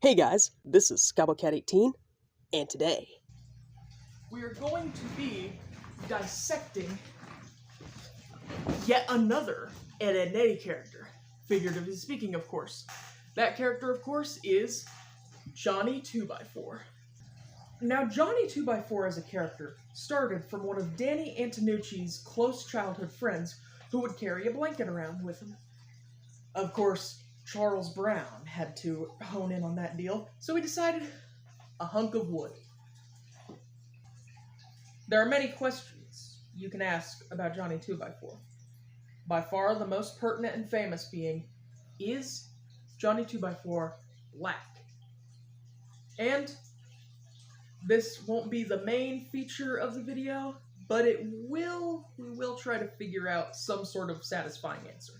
Hey guys, this is SkyboCat18, and today we are going to be dissecting yet another Ed-Eddy character, figuratively speaking, of course. That character, of course, is Jonny 2x4. Now, Jonny 2x4 as a character started from one of Danny Antonucci's close childhood friends who would carry a blanket around with him. Of course, Charles Brown had to hone in on that deal, so he decided a hunk of wood. There are many questions you can ask about Jonny 2x4. By far the most pertinent and famous being, is Jonny 2x4 black? And this won't be the main feature of the video, but we will try to figure out some sort of satisfying answer.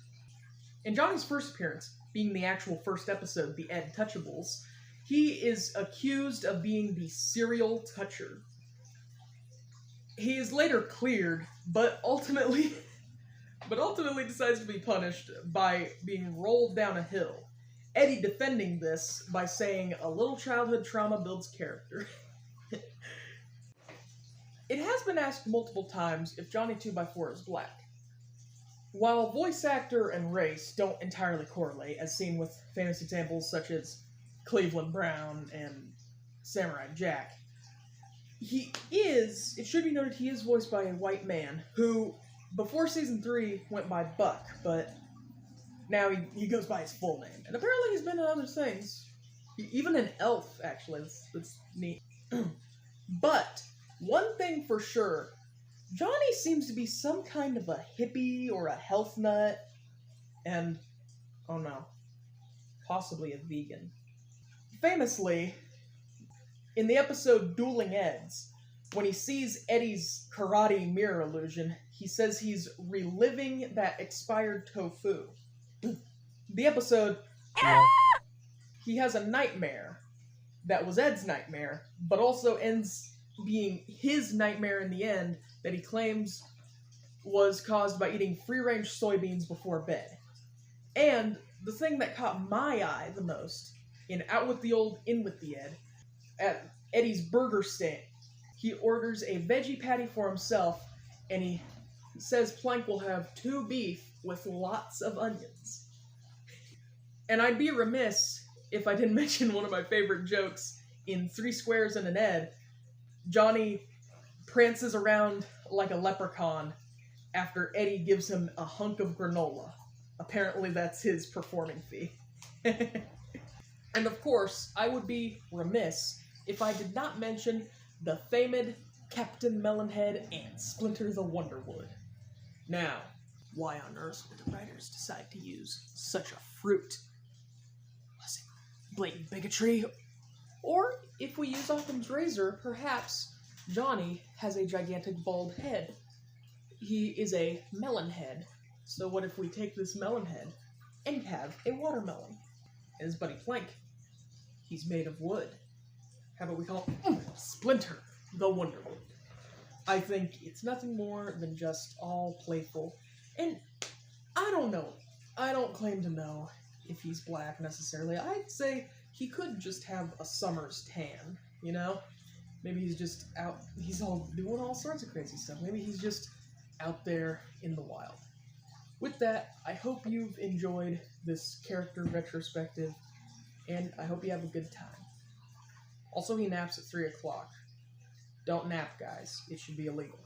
In Jonny's first appearance, being the actual first episode, the Ed Touchables, he is accused of being the serial toucher. He is later cleared, but ultimately decides to be punished by being rolled down a hill. Eddy defending this by saying, "A little childhood trauma builds character." It has been asked multiple times if Jonny 2x4 is black. While voice actor and race don't entirely correlate, as seen with famous examples such as Cleveland Brown and Samurai Jack, it should be noted, he is voiced by a white man who, before season 3, went by Buck, but now he goes by his full name. And apparently he's been in other things. Even an elf, actually. That's neat. But, one thing for sure, Jonny seems to be some kind of a hippie or a health nut, and, oh no, possibly a vegan. Famously, in the episode Dueling Eds, when he sees Eddy's karate mirror illusion, he says he's reliving that expired tofu. The episode, he has a nightmare that was Ed's nightmare, but also ends being his nightmare in the end, that he claims was caused by eating free-range soybeans before bed. And the thing that caught my eye the most, in Out with the Old, In with the Ed, at Eddy's burger stand, he orders a veggie patty for himself, and he says Plank will have 2 beef with lots of onions. And I'd be remiss if I didn't mention one of my favorite jokes in 3 Squares and an Ed. Jonny prances around like a leprechaun after Eddy gives him a hunk of granola. Apparently that's his performing fee. And of course, I would be remiss if I did not mention the famed Captain Melonhead and Splinter the Wonderwood. Now, why on earth would the writers decide to use such a fruit? Was it blatant bigotry? Or, if we use Occam's razor, perhaps Jonny has a gigantic bald head. He is a melon head. So what if we take this melon head and have a watermelon? And his buddy Plank, he's made of wood. How about we call him Splinter the Wonderwood? I think it's nothing more than just all playful. And I don't know. I don't claim to know if he's black necessarily. I'd say he could just have a summer's tan, you know? Maybe he's just out, he's all doing all sorts of crazy stuff. Maybe he's just out there in the wild. With that, I hope you've enjoyed this character retrospective, and I hope you have a good time. Also, he naps at 3 o'clock. Don't nap, guys. It should be illegal.